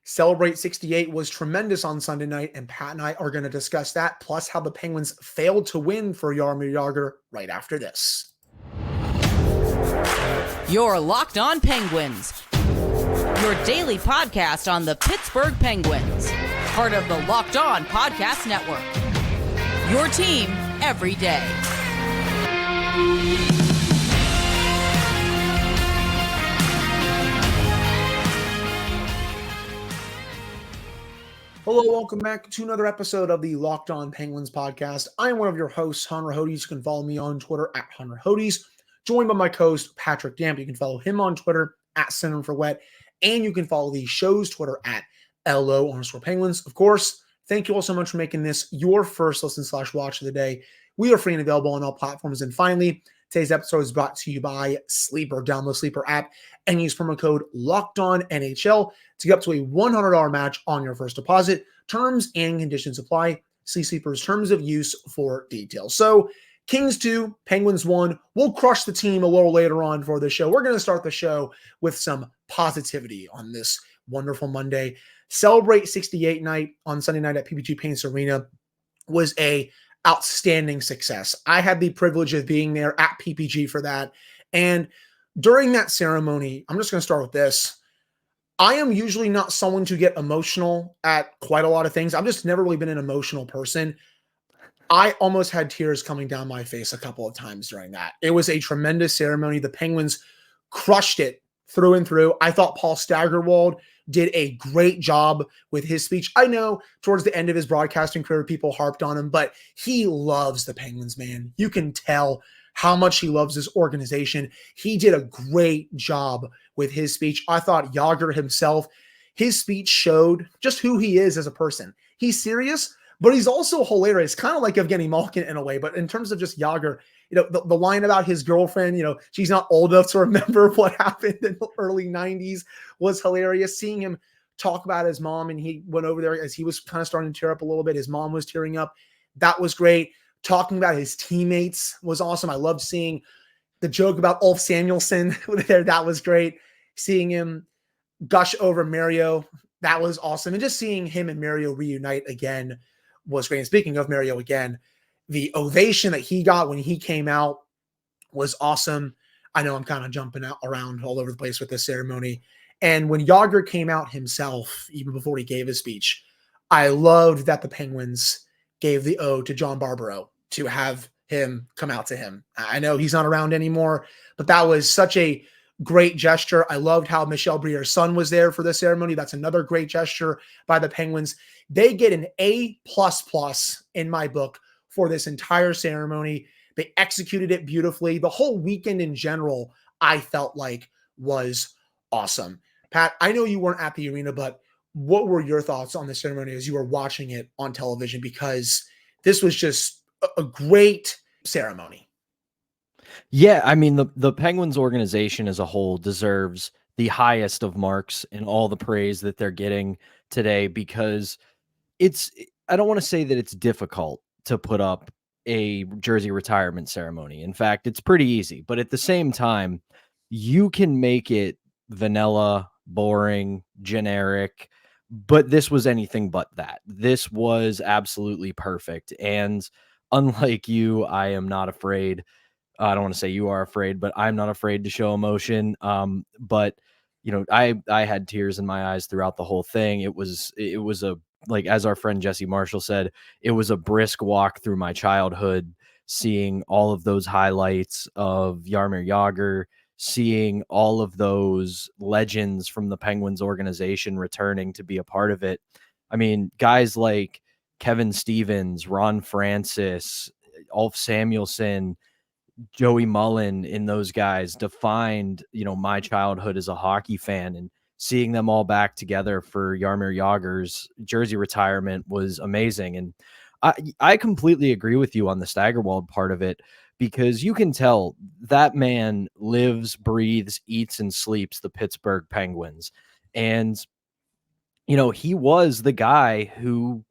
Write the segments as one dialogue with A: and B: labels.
A: Celebrate 68 was tremendous on Sunday night, and Pat and I are going to discuss that, plus how the Penguins failed to win for Jaromir Jagr right after this.
B: You're Locked On Penguins, your daily podcast on the Pittsburgh Penguins, part of the Locked On Podcast Network, your team every day.
A: Hello, welcome back to another episode of the Locked On Penguins podcast. I am one of your hosts, Hunter Hodes. You can follow me on Twitter at Hunter Hodes, joined by my co-host, Patrick Damp. You can follow him on Twitter at Synonym for Wet, and you can follow the show's Twitter at LO_Penguins. Of course, thank you all so much for making this your first listen/watch of the day. We are free and available on all platforms. And finally, today's episode is brought to you by Sleeper. Download Sleeper app and use promo code LOCKEDONNHL to get up to a $100 match on your first deposit. Terms and conditions apply. See Sleeper's terms of use for details. So, Kings 2, Penguins 1. We'll crush the team a little later on for the show. We're going to start the show with some positivity on this wonderful Monday. Celebrate 68 night on Sunday night at PPG Paints Arena was a outstanding success. I had the privilege of being there at PPG for that. And during that ceremony, I'm just going to start with this. I am usually not someone to get emotional at quite a lot of things. I've just never really been an emotional person. I almost had tears coming down my face a couple of times during that. It was a tremendous ceremony. The Penguins crushed it through and through. I thought Paul Steigerwald did a great job with his speech. I know towards the end of his broadcasting career, people harped on him, but he loves the Penguins, man. You can tell how much he loves this organization. He did a great job with his speech. I thought Jagr himself, his speech showed just who he is as a person. He's serious, but he's also hilarious, kind of like Evgeny Malkin in a way. But in terms of just Jagr, the line about his girlfriend, she's not old enough to remember what happened in the early 90s was hilarious. Seeing him talk about his mom, and he went over there as he was kind of starting to tear up a little bit. His mom was tearing up. That was great. Talking about his teammates was awesome. I loved seeing the joke about Ulf Samuelsson there. That was great. Seeing him gush over Mario, that was awesome. And just seeing him and Mario reunite again was great. And speaking of Mario again, the ovation that he got when he came out was awesome. I know I'm kind of jumping around all over the place with this ceremony. And when Jagr came out himself, even before he gave his speech, I loved that the Penguins gave the ode to John Barbaro to have him come out to him. I know he's not around anymore, but that was such a great gesture. I loved how Michel Brier's son was there for the ceremony. That's another great gesture by the Penguins. They get an A++ in my book for this entire ceremony. They executed it beautifully. The whole weekend in general, I felt like was awesome. Pat, I know you weren't at the arena, but what were your thoughts on the ceremony as you were watching it on television? Because this was just a great ceremony.
C: Yeah, I mean, the Penguins organization as a whole deserves the highest of marks and all the praise that they're getting today, because I don't want to say that it's difficult to put up a jersey retirement ceremony. In fact, it's pretty easy, but at the same time, you can make it vanilla, boring, generic, but this was anything but that. This was absolutely perfect. And unlike you, I am not afraid. I don't want to say you are afraid, but I'm not afraid to show emotion. But I had tears in my eyes throughout the whole thing. It was like, as our friend Jesse Marshall said, it was a brisk walk through my childhood, seeing all of those highlights of Jaromir Jagr, seeing all of those legends from the Penguins organization returning to be a part of it. I mean, guys like Kevin Stevens, Ron Francis, Ulf Samuelsson, Joey Mullen, and those guys defined, my childhood as a hockey fan, and seeing them all back together for Jaromir Jagr's jersey retirement was amazing. And I completely agree with you on the Steigerwald part of it, because you can tell that man lives, breathes, eats, and sleeps the Pittsburgh Penguins. And, he was the guy who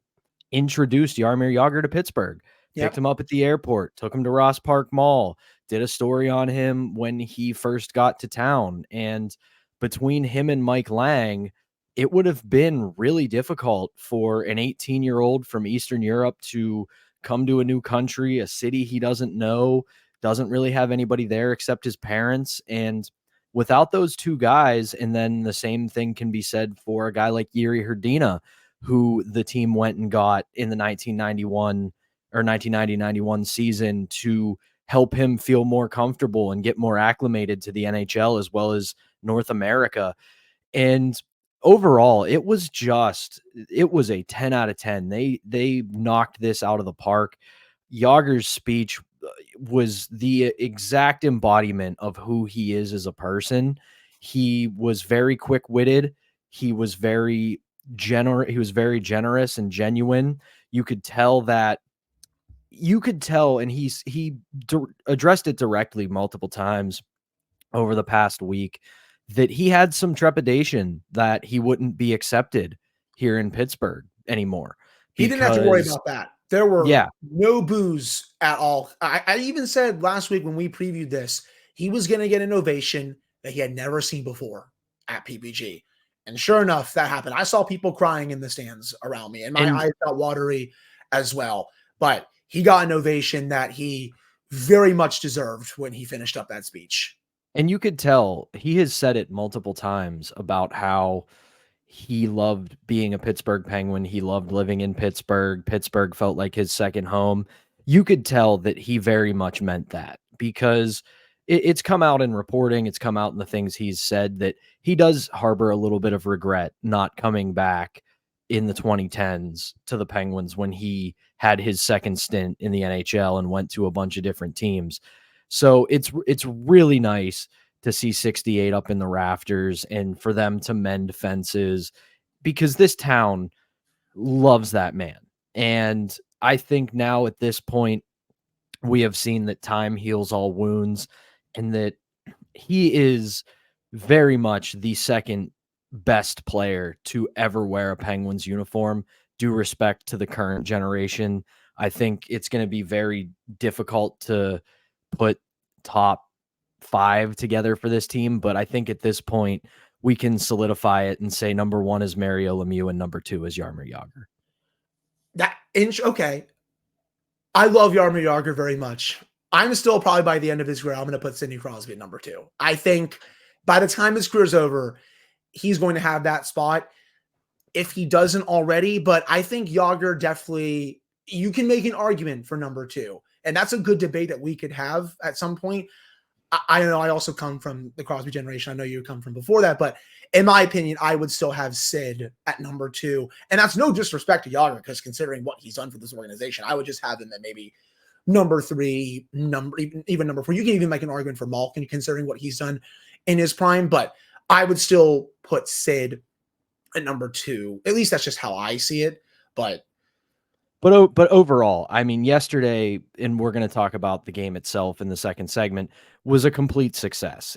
C: introduced Jaromir Jagr to Pittsburgh. Picked him up at the airport, took him to Ross Park Mall, did a story on him when he first got to town. And between him and Mike Lang, it would have been really difficult for an 18-year-old from Eastern Europe to come to a new country, a city he doesn't know, doesn't really have anybody there except his parents. And without those two guys, and then the same thing can be said for a guy like Yuri Hrdina, who the team went and got in the 1990-91 season to help him feel more comfortable and get more acclimated to the NHL as well as North America. And overall, it was a 10 out of 10. They knocked this out of the park. Jagr's speech was the exact embodiment of who he is as a person. He was very quick-witted. He was very generous and genuine. You could tell, and he addressed it directly multiple times over the past week, that he had some trepidation that he wouldn't be accepted here in Pittsburgh anymore.
A: He didn't have to worry about that. There were no boos at all. I even said last week when we previewed this, he was going to get an ovation that he had never seen before at PPG. And sure enough, that happened. I saw people crying in the stands around me, and my eyes got watery as well. But he got an ovation that he very much deserved when he finished up that speech.
C: And you could tell he has said it multiple times about how he loved being a Pittsburgh Penguin. He loved living in Pittsburgh. Pittsburgh felt like his second home. You could tell that he very much meant that, because it's come out in reporting. It's come out in the things he's said that he does harbor a little bit of regret not coming back in the 2010s to the Penguins when he had his second stint in the NHL and went to a bunch of different teams. So it's really nice to see 68 up in the rafters and for them to mend fences, because this town loves that man. And I think now at this point, we have seen that time heals all wounds, and that he is very much the second best player to ever wear a Penguins uniform. Due respect to the current generation, I think it's going to be very difficult to put top 5 together for this team, but I think at this point we can solidify it and say number 1 is Mario Lemieux and number 2 is Jaromir Jagr.
A: Okay. I love Jaromir Jagr very much. I'm still probably by the end of his career, I'm going to put Sidney Crosby at number 2. I think by the time his career's over, he's going to have that spot if he doesn't already. But I think Jagr definitely, you can make an argument for number 2. And that's a good debate that we could have at some point. I know I also come from the Crosby generation. I know you come from before that, but in my opinion, I would still have Sid at number 2. And that's no disrespect to Jagr, because considering what he's done for this organization, I would just have him at maybe number 3, even number 4. You can even make an argument for Malkin considering what he's done in his prime, but I would still put Sid at number 2. At least that's just how I see it. But
C: overall, I mean, yesterday, and we're going to talk about the game itself in the second segment, was a complete success.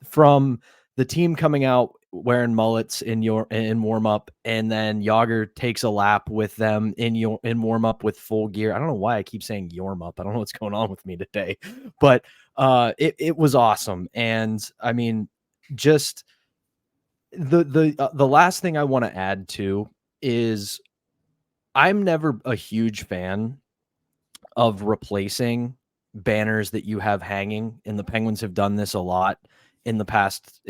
C: From the team coming out wearing mullets in warm up, and then Jagr takes a lap with them in warm up with full gear. I don't know why I keep saying warm up. I don't know what's going on with me today, but it was awesome. And I mean, just the last thing I want to add to is, I'm never a huge fan of replacing banners that you have hanging, and the Penguins have done this a lot in the past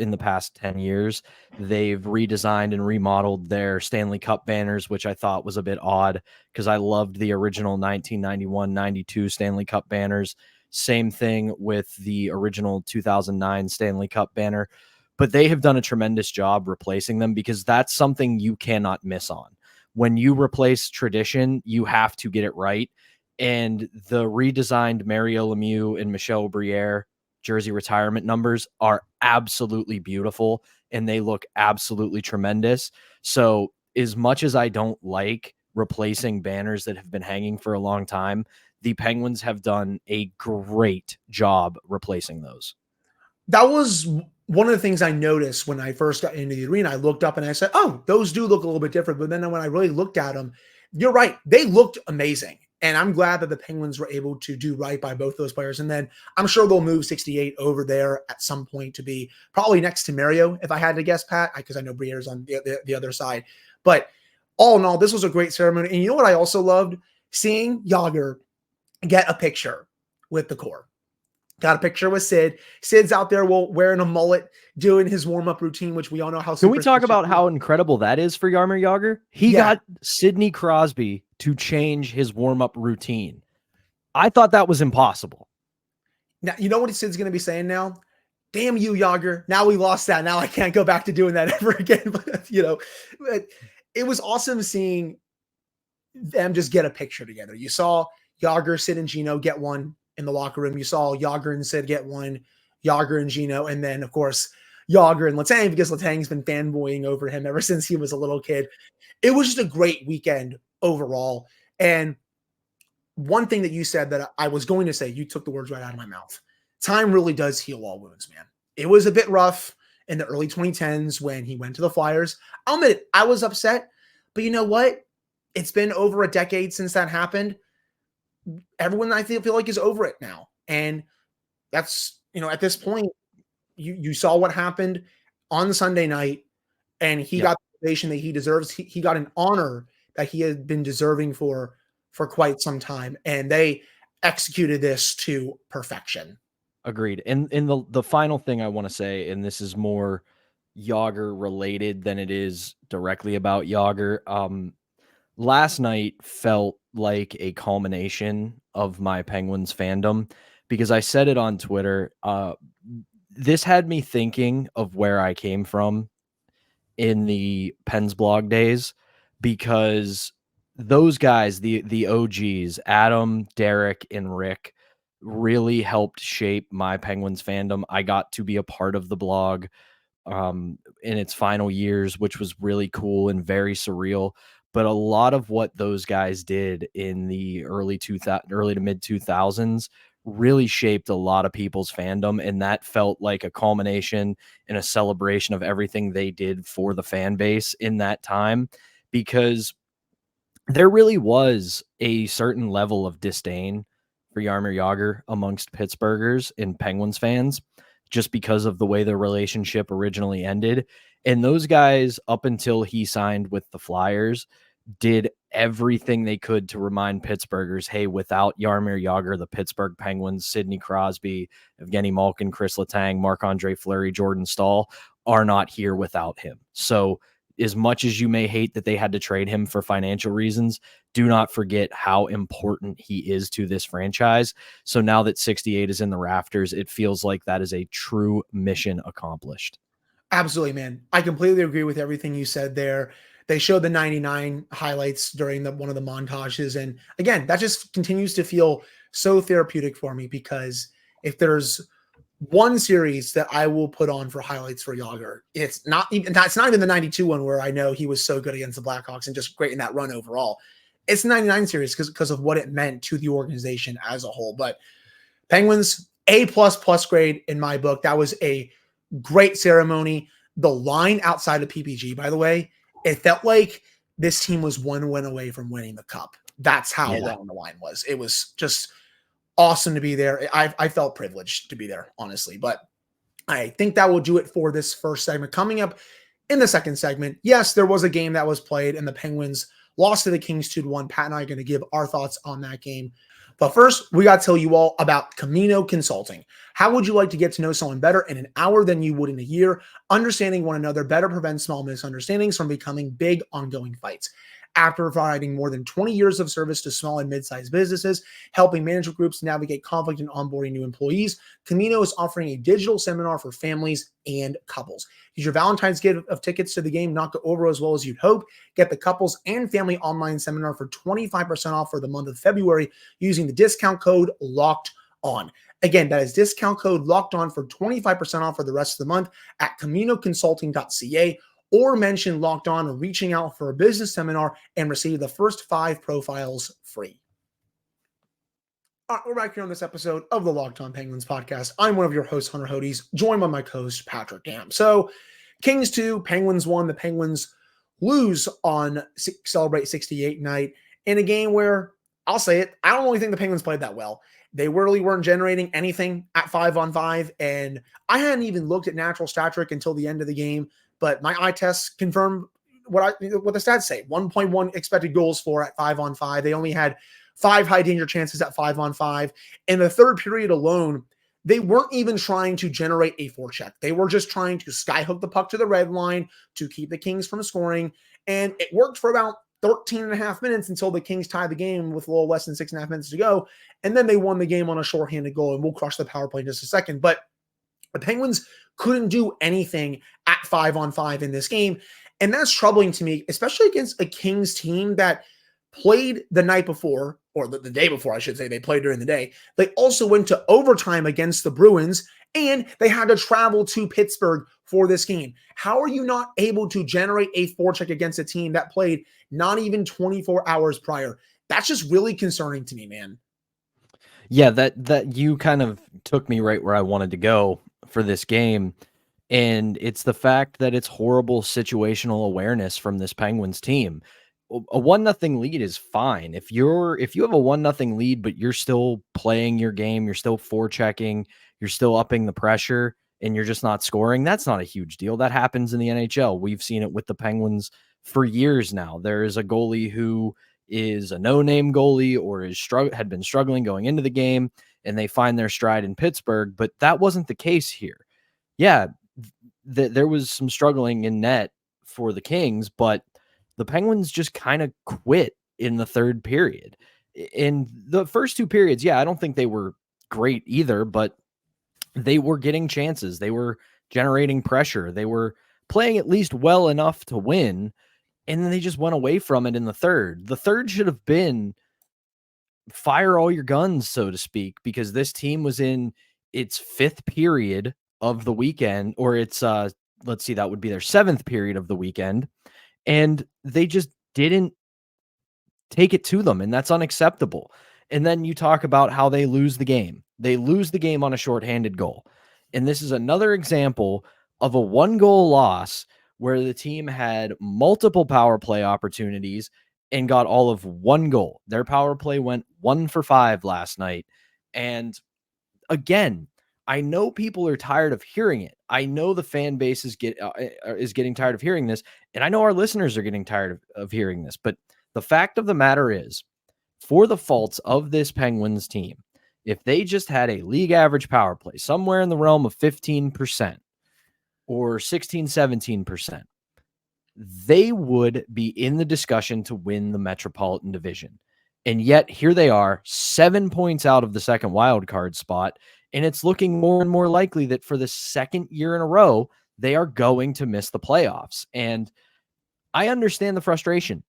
C: 10 years. They've redesigned and remodeled their Stanley Cup banners, which I thought was a bit odd because I loved the original 1991-92 Stanley Cup banners. Same thing with the original 2009 Stanley Cup banner, but they have done a tremendous job replacing them, because that's something you cannot miss on. When you replace tradition, you have to get it right. And the redesigned Mario Lemieux and Michel Briere jersey retirement numbers are absolutely beautiful, and they look absolutely tremendous. So as much as I don't like replacing banners that have been hanging for a long time, the Penguins have done a great job replacing those.
A: That was one of the things I noticed when I first got into the arena. I looked up and I said, oh, those do look a little bit different. But then when I really looked at them, you're right. They looked amazing. And I'm glad that the Penguins were able to do right by both those players. And then I'm sure they'll move 68 over there at some point to be probably next to Mario, if I had to guess, Pat, because I know Briere's on the other side. But all in all, this was a great ceremony. And you know what I also loved? Seeing Jagr get a picture with the core. Got a picture with Sid. Sid's out there wearing a mullet, doing his warm-up routine, which we all know how.
C: Can we talk about how incredible that is for Jaromir Jagr? He got Sidney Crosby to change his warm-up routine. I thought that was impossible.
A: Now, you know what Sid's going to be saying now? Damn you, Jagr. Now we lost that. Now I can't go back to doing that ever again. But, it was awesome seeing them just get a picture together. You saw Jagr, Sid, and Gino get one in the locker room. You saw Jagr and Sid get one, Jagr and Gino, and then, of course, Jagr and Letang, because Letang's been fanboying over him ever since he was a little kid. It was just a great weekend overall. And one thing that you said that I was going to say, you took the words right out of my mouth. Time really does heal all wounds, man. It was a bit rough in the early 2010s when he went to the Flyers. I'll admit it, I was upset, but you know what? It's been over a decade since that happened. Everyone I feel like is over it now. And that's, at this point, you saw what happened on Sunday night, and he got the ovation that he deserves. He got an honor that he had been deserving for quite some time, and they executed this to perfection.
C: Agreed. And the final thing I want to say, and this is more Jagr related than it is directly about Jagr. Last night felt like a culmination of my Penguins fandom, because I said it on Twitter. This had me thinking of where I came from in the Pens blog days, because those guys, the OGs, Adam, Derek, and Rick, really helped shape my Penguins fandom. I got to be a part of the blog in its final years, which was really cool and very surreal. But a lot of what those guys did in the early to mid 2000s really shaped a lot of people's fandom. And that felt like a culmination and a celebration of everything they did for the fan base in that time, because there really was a certain level of disdain for Jaromir Jagr amongst Pittsburghers and Penguins fans, just because of the way the relationship originally ended. And those guys, up until he signed with the Flyers, did everything they could to remind Pittsburghers, hey, without Jaromir Jagr, the Pittsburgh Penguins, Sidney Crosby, Evgeny Malkin, Chris Letang, Marc-Andre Fleury, Jordan Staal are not here without him. So as much as you may hate that they had to trade him for financial reasons, do not forget how important he is to this franchise. So now that 68 is in the rafters, it feels like that is a true mission accomplished.
A: Absolutely, man. I completely agree with everything you said there. They showed the 99 highlights during one of the montages. And again, that just continues to feel so therapeutic for me, because if there's one series that I will put on for highlights for Jagr, it's not even the 92 one where I know he was so good against the Blackhawks and just great in that run overall. It's the 99 series because of what it meant to the organization as a whole. But Penguins, A++ grade in my book. That was a great ceremony. The line outside of PPG, by the way, it felt like this team was one win away from winning the cup. That's how long the line was. It was just awesome to be there. I felt privileged to be there, honestly. But I think that will do it for this first segment. Coming up in the second segment, yes, there was a game that was played, and the Penguins lost to the Kings 2-1. Pat and I are going to give our thoughts on that game. But first, we got to tell you all about Camino Consulting. How would you like to get to know someone better in an hour than you would in a year? Understanding one another better prevents small misunderstandings from becoming big, ongoing fights. After providing more than 20 years of service to small and mid-sized businesses, helping management groups navigate conflict and onboarding new employees, Camino is offering a digital seminar for families and couples. Use your Valentine's gift of tickets to the game not go over as well as you'd hope. Get the couples and family online seminar for 25% off for the month of February using the discount code LOCKEDON. Again, that is discount code LOCKEDON for 25% off for the rest of the month at CaminoConsulting.ca. Or mention Locked On or reaching out for a business seminar and receive the first 5 profiles free. All right, we're back here on this episode of the Locked On Penguins podcast. I'm one of your hosts, Hunter Hodes, joined by my co-host, Patrick Dam. So, Kings 2, Penguins 1. The Penguins lose on Celebrate 68 night in a game where I'll say it. I don't really think the Penguins played that well. They really weren't generating anything at 5-on-5. And I hadn't even looked at natural stat trick until the end of the game, but my eye tests confirmed what the stats say. 1.1 expected goals for at 5-on-5. They only had 5 high danger chances at 5-on-5. In the third period alone, they weren't even trying to generate a forecheck. They were just trying to skyhook the puck to the red line to keep the Kings from scoring. And it worked for about 13 and a half minutes until the Kings tied the game with a little less than 6.5 minutes to go. And then they won the game on a shorthanded goal, and we'll crush the power play in just a second. But the Penguins couldn't do anything at 5-on-5 in this game. And that's troubling to me, especially against a Kings team that played the night before, or the day before, I should say. They played during the day. They also went to overtime against the Bruins, and they had to travel to Pittsburgh for this game. How are you not able to generate a forecheck against a team that played not even 24 hours prior? That's just really concerning to me, man.
C: Yeah, that you kind of took me right where I wanted to go for this game. And it's the fact that it's horrible situational awareness from this Penguins team. A 1-0 lead is fine. If you have a 1-0 lead, but you're still playing your game, you're still forechecking, you're still upping the pressure, and you're just not scoring, that's not a huge deal. That happens in the NHL. We've seen it with the Penguins for years now. There is a goalie who is a no-name goalie or had been struggling going into the game, and they find their stride in Pittsburgh, but that wasn't the case here. Yeah, there was some struggling in net for the Kings, but the Penguins just kind of quit in the third period. In the first 2 periods, yeah, I don't think they were great either, but they were getting chances. They were generating pressure. They were playing at least well enough to win, and then they just went away from it in the third. The third should have been fire all your guns, so to speak, because this team was in its 5th period of the weekend, or it's let's see, that would be their 7th period of the weekend, and they just didn't take it to them, and that's unacceptable. And then you talk about how they lose the game. They lose the game on a shorthanded goal. And this is another example of a 1-goal loss where the team had multiple power play opportunities and got all of 1 goal. Their power play went 1 for 5 last night. And again, I know people are tired of hearing it. I know the fan base is getting tired of hearing this, and I know our listeners are getting tired of hearing this. But the fact of the matter is, for the faults of this Penguins team, if they just had a league average power play somewhere in the realm of 15% or 16, 17%, they would be in the discussion to win the Metropolitan Division. And yet here they are, 7 points out of the second wild card spot. And it's looking more and more likely that for the second year in a row, they are going to miss the playoffs. And I understand the frustration.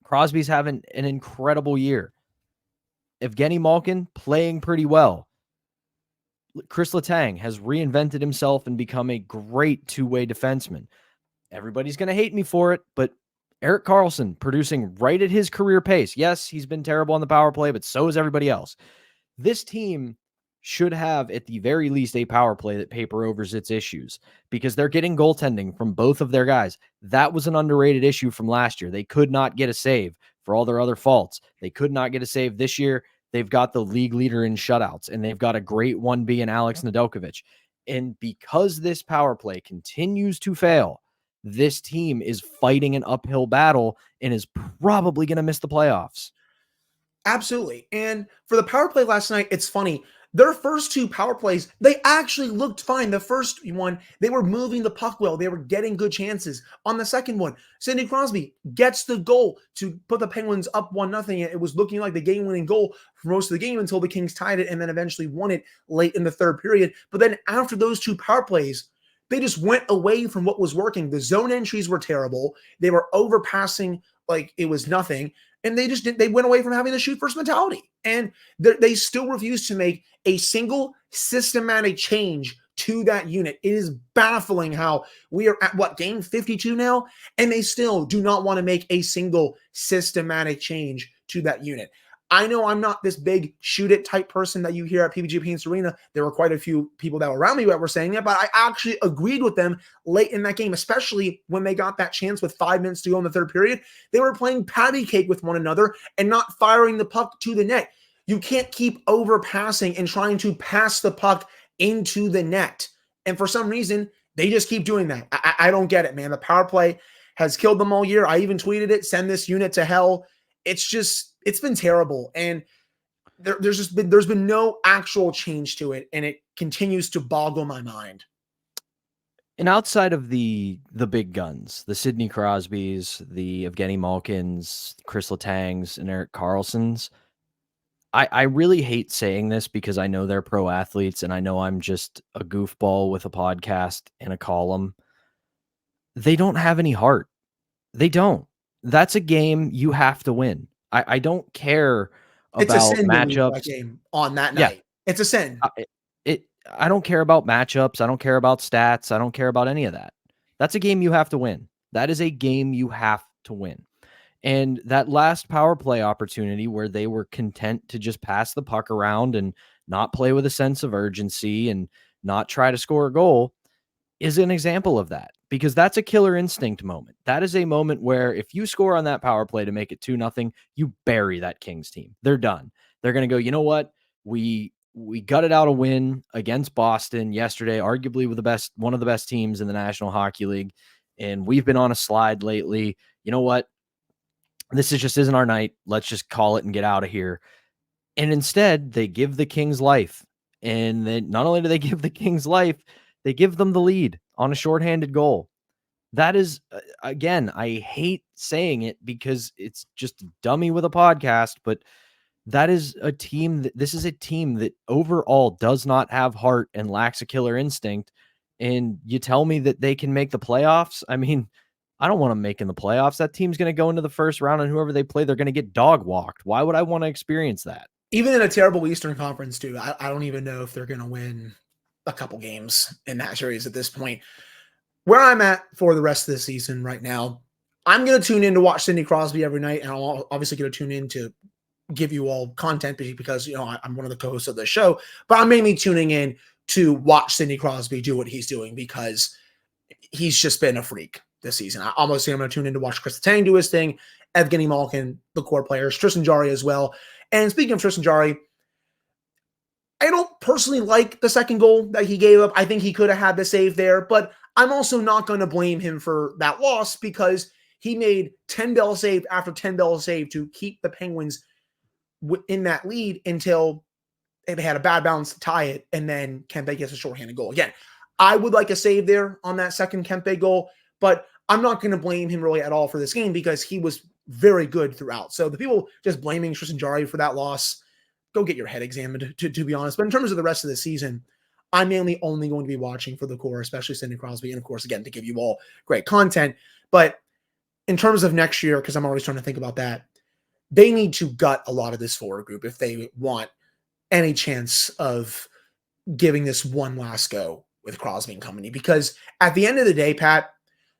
C: Crosby's having an incredible year. Evgeny Malkin playing pretty well. Chris Letang has reinvented himself and become a great two-way defenseman. Everybody's going to hate me for it, but Erik Karlsson producing right at his career pace. Yes, he's been terrible on the power play, but so is everybody else. This team should have, at the very least, a power play that paper overs its issues because they're getting goaltending from both of their guys. That was an underrated issue from last year. They could not get a save for all their other faults. They could not get a save this year. They've got the league leader in shutouts, and they've got a great 1B in Alex Nedeljkovic. And because this power play continues to fail, this team is fighting an uphill battle and is probably going to miss the playoffs.
A: Absolutely. And for the power play last night, it's funny. Their first 2 power plays, they actually looked fine. The first one, they were moving the puck well. They were getting good chances. On the second one, Sidney Crosby gets the goal to put the Penguins up 1-0. It was looking like the game-winning goal for most of the game until the Kings tied it and then eventually won it late in the third period. But then after those 2 power plays, they just went away from what was working. The zone entries were terrible. They were overpassing like it was nothing. And they went away from having the shoot first mentality. And they still refuse to make a single systematic change to that unit. It is baffling how we are at game 52 now, and they still do not want to make a single systematic change to that unit. I know I'm not this big shoot it type person that you hear at PPG Paints Arena. There were quite a few people that were around me that were saying that, but I actually agreed with them late in that game, especially when they got that chance with 5 minutes to go in the third period. They were playing patty cake with one another and not firing the puck to the net. You can't keep overpassing and trying to pass the puck into the net. And for some reason, they just keep doing that. I don't get it, man. The power play has killed them all year. I even tweeted it, send this unit to hell. It's been terrible. And there's been no actual change to it. And it continues to boggle my mind.
C: And outside of the big guns, the Sidney Crosbys, the Evgeny Malkins, Chris Letang's, and Erik Karlssons, I really hate saying this because I know they're pro athletes and I know I'm just a goofball with a podcast and a column. They don't have any heart. They don't. That's a game you have to win. I don't care about matchups.
A: That game on that night. It's a sin.
C: I don't care about matchups. I don't care about stats. I don't care about any of that. That's a game you have to win. That is a game you have to win. And that last power play opportunity where they were content to just pass the puck around and not play with a sense of urgency and not try to score a goal is an example of that, because that's a killer instinct moment. That is a moment where if you score on that power play to make it 2-0, you bury that Kings team. They're done. They're going to go, you know what? We gutted out a win against Boston yesterday, arguably with one of the best teams in the National Hockey League. And we've been on a slide lately. You know what? This just isn't our night. Let's just call it and get out of here. And instead, they give the Kings life. And then not only do they give the Kings life, they give them the lead on a shorthanded goal. That is, again, I hate saying it because it's just a dummy with a podcast, but that is a team this is a team that overall does not have heart and lacks a killer instinct. And you tell me that they can make the playoffs? I mean, I don't want them making the playoffs. That team's going to go into the first round, and whoever they play, they're going to get dog walked. Why would I want to experience that?
A: Even in a terrible Eastern Conference, too, I don't even know if they're going to win a couple games in that series at this point. Where I'm at for the rest of the season right now, I'm going to tune in to watch Sidney Crosby every night, and I'll obviously going to tune in to give you all content because, I'm one of the co-hosts of the show, but I'm mainly tuning in to watch Sidney Crosby do what he's doing because he's just been a freak this season. I almost say I'm going to tune in to watch Chris Letang do his thing, Evgeny Malkin, the core players, Tristan Jarry as well. And speaking of Tristan Jarry, I don't personally like the second goal that he gave up. I think he could have had the save there, but I'm also not going to blame him for that loss because he made 10-bell save after 10-bell save to keep the Penguins in that lead until they had a bad bounce to tie it, and then Kempe gets a shorthanded goal. Again, I would like a save there on that second Kempe goal, but I'm not going to blame him really at all for this game because he was very good throughout. So the people just blaming Tristan Jarry for that loss, go get your head examined, to be honest. But in terms of the rest of the season, I'm mainly only going to be watching for the core, especially Sidney Crosby, and of course, again, to give you all great content. But in terms of next year, because I'm always trying to think about that, they need to gut a lot of this forward group if they want any chance of giving this one last go with Crosby and company. Because at the end of the day, Pat,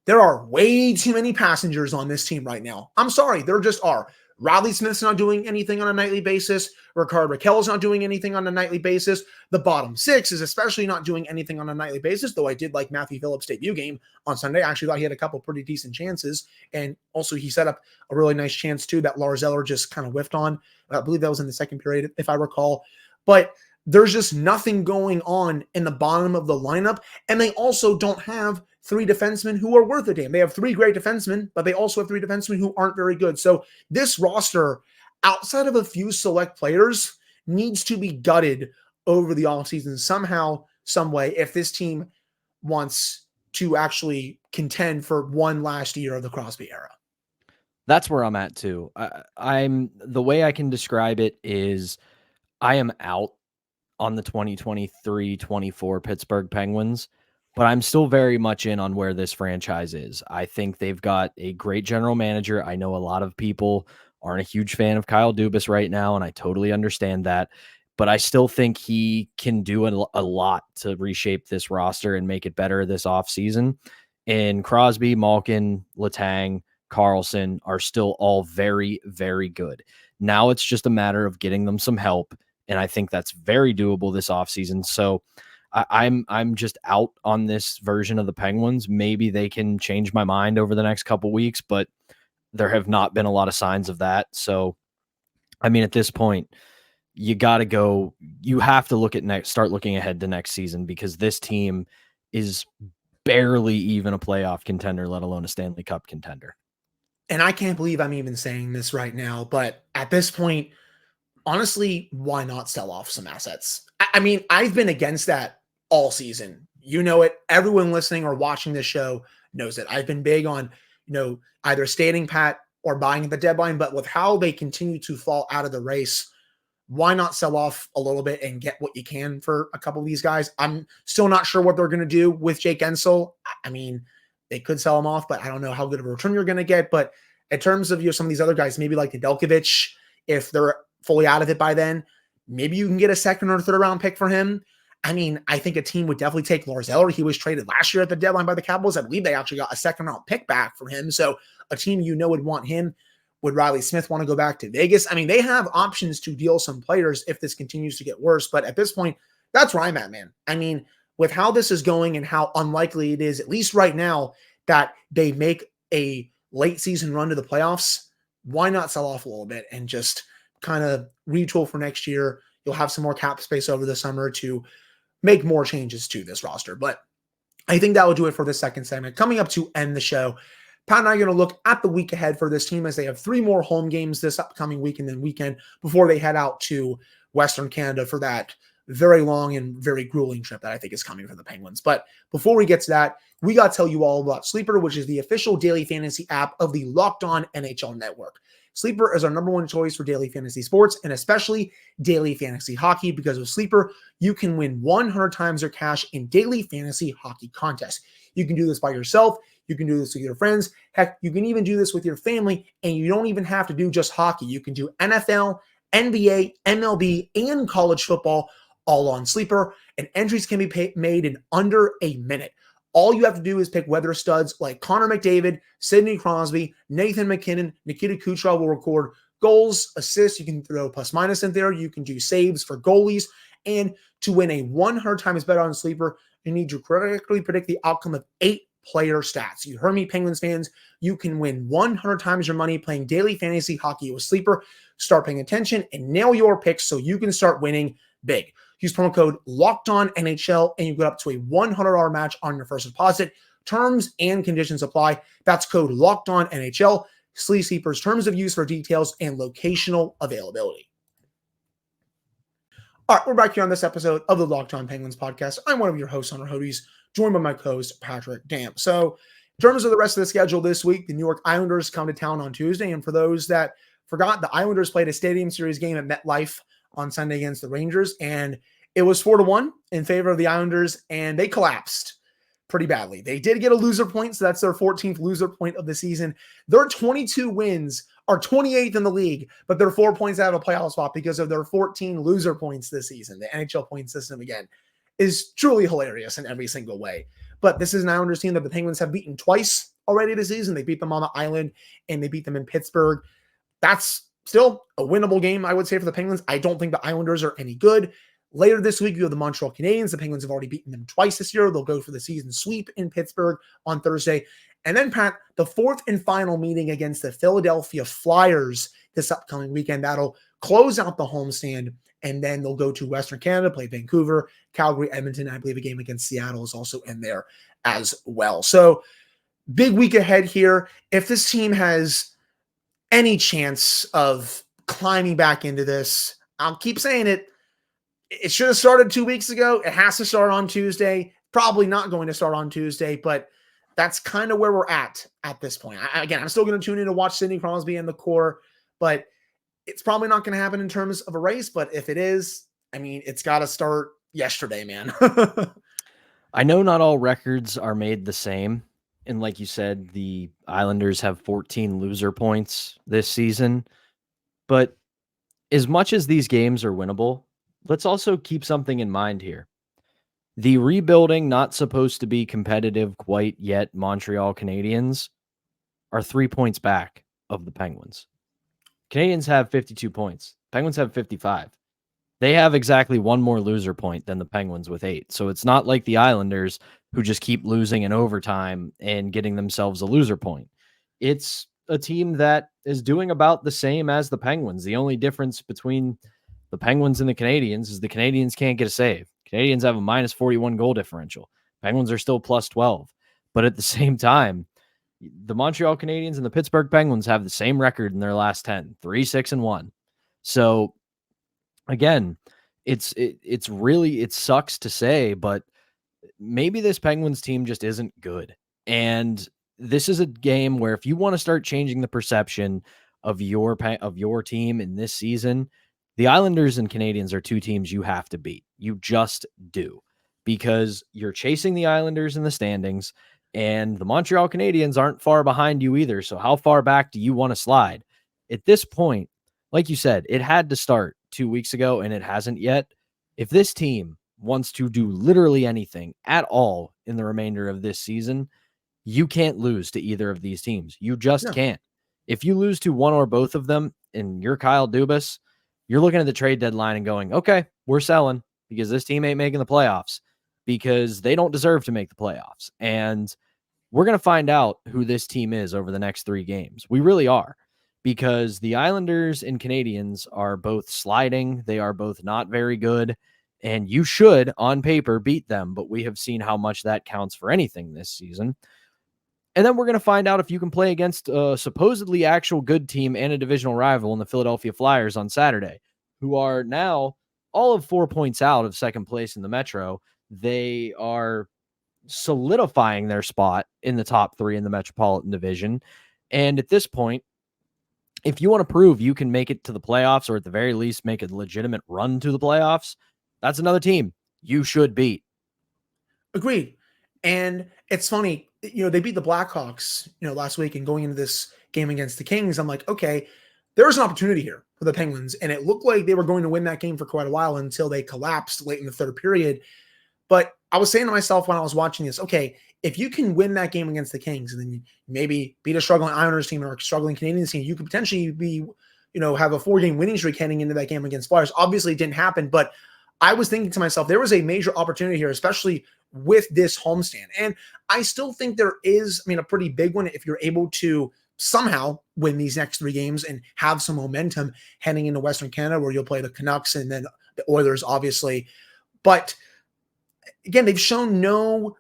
A: there are way too many passengers on this team right now. I'm sorry, there just are. Riley Smith's not doing anything on a nightly basis. Rickard Rakell's not doing anything on a nightly basis. The bottom six is especially not doing anything on a nightly basis, though I did like Matthew Phillips' debut game on Sunday. I actually thought he had a couple pretty decent chances, and also he set up a really nice chance, too, that Lars Eller just kind of whiffed on. I believe that was in the second period, if I recall. But there's just nothing going on in the bottom of the lineup, and they also don't have three defensemen who are worth a damn. They have three great defensemen, but they also have three defensemen who aren't very good. So this roster, outside of a few select players, needs to be gutted over the offseason somehow, some way, if this team wants to actually contend for one last year of the Crosby era.
C: That's where I'm at too. I'm the way I can describe it is I am out on the 2023-24 Pittsburgh Penguins, but I'm still very much in on where this franchise is. I think they've got a great general manager. I know a lot of people aren't a huge fan of Kyle Dubas right now, and I totally understand that. But I still think he can do a lot to reshape this roster and make it better this offseason. And Crosby, Malkin, Letang, Carlson are still all very, very good. Now it's just a matter of getting them some help, and I think that's very doable this offseason. So I'm just out on this version of the Penguins. Maybe they can change my mind over the next couple weeks, but there have not been a lot of signs of that. So, I mean, at this point, you got to go. You have to start looking ahead to next season, because this team is barely even a playoff contender, let alone a Stanley Cup contender.
A: And I can't believe I'm even saying this right now, but at this point, honestly, why not sell off some assets? I mean, I've been against that all season. You know it. Everyone listening or watching this show knows it. I've been big on, either staying pat or buying at the deadline, but with how they continue to fall out of the race, why not sell off a little bit and get what you can for a couple of these guys? I'm still not sure what they're going to do with Jake Ensel. I mean, they could sell him off, but I don't know how good of a return you're going to get. But in terms of some of these other guys, maybe like the Nedeljkovic, if they're fully out of it by then, maybe you can get a second or third round pick for him. I mean, I think a team would definitely take Lars Eller. He was traded last year at the deadline by the Capitals. I believe they actually got a second round pick back from him. So a team would want him. Would Riley Smith want to go back to Vegas? I mean, they have options to deal some players if this continues to get worse. But at this point, that's where I'm at, man. I mean, with how this is going and how unlikely it is, at least right now, that they make a late season run to the playoffs, why not sell off a little bit and just kind of retool for next year? You'll have some more cap space over the summer to make more changes to this roster. But I think that will do it for this second segment. Coming up to end the show, Pat and I are going to look at the week ahead for this team, as they have 3 more home games this upcoming week and then weekend before they head out to Western Canada for that very long and very grueling trip that I think is coming for the Penguins. But before we get to that, we got to tell you all about Sleeper, which is the official daily fantasy app of the Locked On NHL Network. Sleeper is our number one choice for daily fantasy sports, and especially daily fantasy hockey, because with Sleeper, you can win 100 times your cash in daily fantasy hockey contests. You can do this by yourself. You can do this with your friends. Heck, you can even do this with your family, and you don't even have to do just hockey. You can do NFL, NBA, MLB, and college football all on Sleeper, and entries can be made in under a minute. All you have to do is pick weather studs like Connor McDavid, Sidney Crosby, Nathan McKinnon, Nikita Kucherov will record goals, assists. You can throw plus minus in there. You can do saves for goalies. And to win a 100 times bet on Sleeper, you need to correctly predict the outcome of 8 player stats. You heard me, Penguins fans. You can win 100 times your money playing daily fantasy hockey with Sleeper. Start paying attention and nail your picks so you can start winning big. Use promo code LOCKEDONNHL and you get up to a $100 match on your first deposit. Terms and conditions apply. That's code LOCKEDONNHL. Sleeper's terms of use for details and locational availability. All right, we're back here on this episode of the Locked On Penguins podcast. I'm one of your hosts, Hunter Hodes, joined by my co-host, Patrick Damp. So in terms of the rest of the schedule this week, the New York Islanders come to town on Tuesday. And for those that forgot, the Islanders played a Stadium Series game at MetLife on Sunday against the Rangers, and it was 4-1 in favor of the Islanders, and they collapsed pretty badly. They did get a loser point, so that's their 14th loser point of the season. Their 22 wins are 28th in the league, but they're 4 points out of a playoff spot because of their 14 loser points this season. The NHL point system, again, is truly hilarious in every single way. But this is an Islanders team that the Penguins have beaten twice already this season. They beat them on the island, and they beat them in Pittsburgh. That's still a winnable game, I would say, for the Penguins. I don't think the Islanders are any good. Later this week, you have the Montreal Canadiens. The Penguins have already beaten them twice this year. They'll go for the season sweep in Pittsburgh on Thursday. And then, Pat, the fourth and final meeting against the Philadelphia Flyers this upcoming weekend. That'll close out the homestand, and then they'll go to Western Canada, play Vancouver, Calgary, Edmonton. I believe a game against Seattle is also in there as well. So big week ahead here. If this team has any chance of climbing back into this, I'll keep saying it. It should have started 2 weeks ago. It has to start on Tuesday. Probably not going to start on Tuesday, but that's kind of where we're at this point. I'm still going to tune in to watch Sidney Crosby and the core, but it's probably not going to happen in terms of a race. But if it is, I mean, it's got to start yesterday, man.
C: I know not all records are made the same. And like you said, the Islanders have 14 loser points this season. But as much as these games are winnable, let's also keep something in mind here. The rebuilding, not supposed to be competitive quite yet, Montreal Canadiens are 3 points back of the Penguins. Canadians have 52 points. Penguins have 55. They have exactly one more loser point than the Penguins with 8. So it's not like the Islanders who just keep losing in overtime and getting themselves a loser point. It's a team that is doing about the same as the Penguins. The only difference between the Penguins and the Canadians is the Canadians can't get a save. Canadians have a minus 41 goal differential. Penguins are still plus 12. But at the same time, the Montreal Canadiens and the Pittsburgh Penguins have the same record in their last 10, 3-6-1. So again, it sucks to say, but maybe this Penguins team just isn't good. And this is a game where if you want to start changing the perception of your team in this season, the Islanders and Canadiens are two teams you have to beat. You just do, because you're chasing the Islanders in the standings, and the Montreal Canadiens aren't far behind you either. So how far back do you want to slide? At this point, like you said, it had to start 2 weeks ago, and it hasn't yet. If this team wants to do literally anything at all in the remainder of this season, you can't lose to either of these teams. You just can't. If you lose to one or both of them and you're Kyle Dubas, you're looking at the trade deadline and going, okay, we're selling because this team ain't making the playoffs, because they don't deserve to make the playoffs. And we're going to find out who this team is over the next 3 games. We really are, because the Islanders and Canadiens are both sliding. They are both not very good, and you should, on paper, beat them, but we have seen how much that counts for anything this season. And then we're going to find out if you can play against a supposedly actual good team and a divisional rival in the Philadelphia Flyers on Saturday, who are now all of 4 points out of second place in the Metro. They are solidifying their spot in the top 3 in the Metropolitan Division. And at this point, if you want to prove you can make it to the playoffs, or at the very least make a legitimate run to the playoffs, that's another team you should beat.
A: Agreed. And it's funny, they beat the Blackhawks, last week, and going into this game against the Kings, I'm like, okay, there's an opportunity here for the Penguins. And it looked like they were going to win that game for quite a while until they collapsed late in the third period. But I was saying to myself when I was watching this, okay, if you can win that game against the Kings and then you maybe beat a struggling Islanders team or a struggling Canadiens team, you could potentially be, have a 4-game winning streak heading into that game against Flyers. Obviously, it didn't happen, but I was thinking to myself, there was a major opportunity here, especially with this homestand. And I still think there is, a pretty big one if you're able to somehow win these next 3 games and have some momentum heading into Western Canada, where you'll play the Canucks and then the Oilers, obviously. But again, they've shown no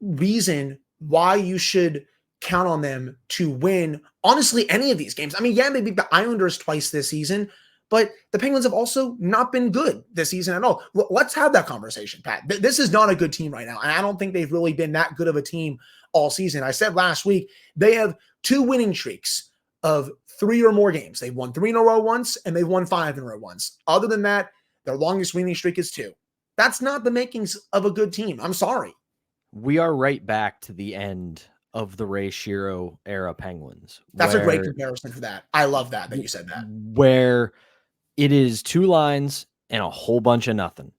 A: reason why you should count on them to win, honestly, any of these games. They beat the Islanders twice this season, but the Penguins have also not been good this season at all. Let's have that conversation, Pat. This is not a good team right now, and I don't think they've really been that good of a team all season. I said last week, they have 2 winning streaks of 3 or more games. They've won 3 in a row once, and they've won 5 in a row once. Other than that, their longest winning streak is 2. That's not the makings of a good team. I'm sorry.
C: We are right back to the end of the Ray Shero era Penguins.
A: That's a great comparison for that. I love that you said that.
C: Where it is 2 lines and a whole bunch of nothing.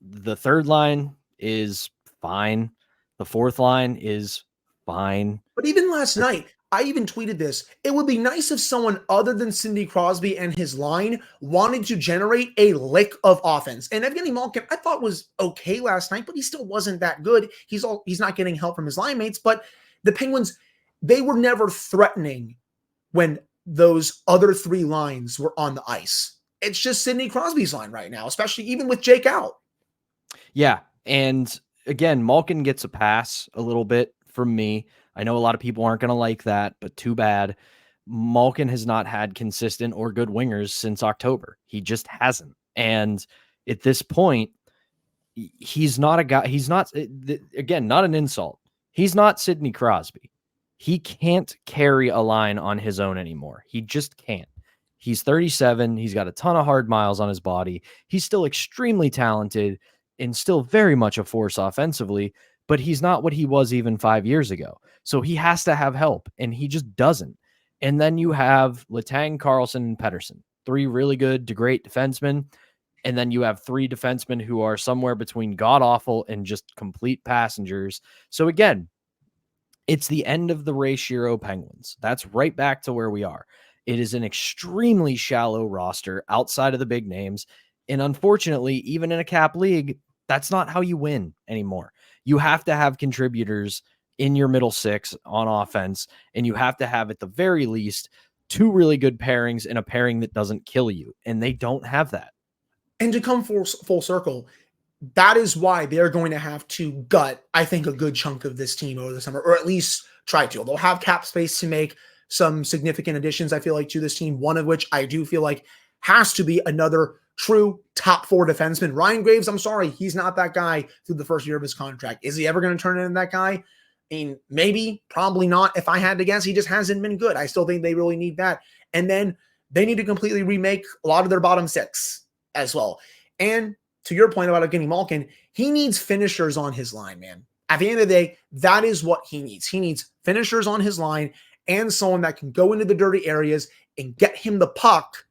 C: The third line is fine. The fourth line is fine.
A: But even last night, I even tweeted this. It would be nice if someone other than Sidney Crosby and his line wanted to generate a lick of offense. And Evgeny Malkin, I thought, was okay last night, but he still wasn't that good. He's not getting help from his line mates. But the Penguins, they were never threatening when those other 3 lines were on the ice. It's just Sidney Crosby's line right now, especially even with Jake out.
C: Yeah. And again, Malkin gets a pass a little bit from me. I know a lot of people aren't going to like that, but too bad. Malkin has not had consistent or good wingers since October. He just hasn't. And at this point, he's not a guy. He's not, again, not an insult. He's not Sidney Crosby. He can't carry a line on his own anymore. He just can't. He's 37. He's got a ton of hard miles on his body. He's still extremely talented and still very much a force offensively, but he's not what he was even 5 years ago. So he has to have help, and he just doesn't. And then you have Letang, Carlson, and Pettersson, 3 really good to great defensemen. And then you have 3 defensemen who are somewhere between god-awful and just complete passengers. So again, It's the end of the Ray Shero Penguins. That's right back to where we are. It is an extremely shallow roster outside of the big names. And unfortunately, even in a cap league, that's not how you win anymore. You have to have contributors in your middle six on offense, and you have to have, at the very least, two really good pairings and a pairing that doesn't kill you. And they don't have that.
A: And to come full circle, that is why they're going to have to gut, I think, a good chunk of this team over the summer, or at least try to. They'll have cap space to make some significant additions, I feel like, to this team, one of which I do feel like has to be another true top 4 defenseman. Ryan Graves, I'm sorry, he's not that guy through the first year of his contract. Is he ever going to turn into that guy? I mean, maybe, probably not. If I had to guess, he just hasn't been good. I still think they really need that. And then they need to completely remake a lot of their bottom 6 as well. And to your point about Evgeny Malkin, he needs finishers on his line, man. At the end of the day, that is what he needs. He needs finishers on his line and someone that can go into the dirty areas and get him the puck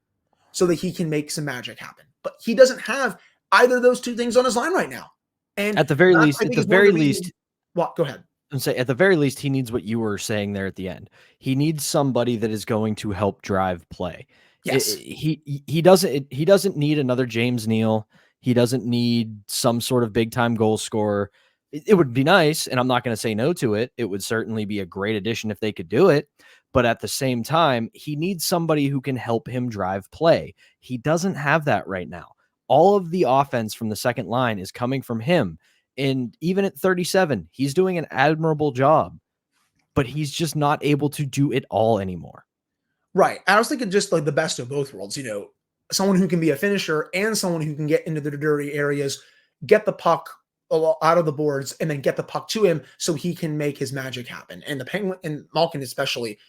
A: so that he can make some magic happen. But he doesn't have either of those two things on his line right now. And
C: at the very least,
A: what? Go ahead.
C: And say at the very least, he needs what you were saying there at the end. He needs somebody that is going to help drive play.
A: Yes.
C: He doesn't need another James Neal. He doesn't need some sort of big time goal scorer. It would be nice, and I'm not going to say no to it. It would certainly be a great addition if they could do it. But at the same time, he needs somebody who can help him drive play. He doesn't have that right now. All of the offense from the second line is coming from him. And even at 37, he's doing an admirable job, but he's just not able to do it all anymore.
A: Right. I was thinking just like the best of both worlds, someone who can be a finisher and someone who can get into the dirty areas, get the puck out of the boards, and then get the puck to him so he can make his magic happen. And the Penguin, and Malkin especially,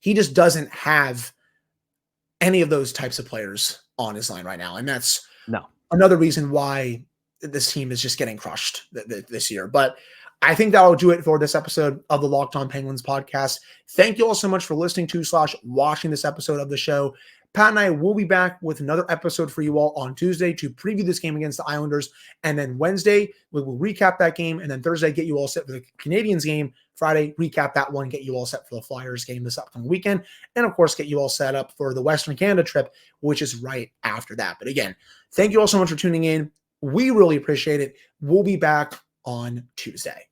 A: he just doesn't have any of those types of players on his line right now. And that's another reason why this team is just getting crushed this year. But I think that'll do it for this episode of the Locked On Penguins podcast. Thank you all so much for listening to / watching this episode of the show. Pat and I will be back with another episode for you all on Tuesday to preview this game against the Islanders. And then Wednesday, we will recap that game. And then Thursday, get you all set for the Canadiens game. Friday, recap that one, get you all set for the Flyers game this upcoming weekend. And of course, get you all set up for the Western Canada trip, which is right after that. But again, thank you all so much for tuning in. We really appreciate it. We'll be back on Tuesday.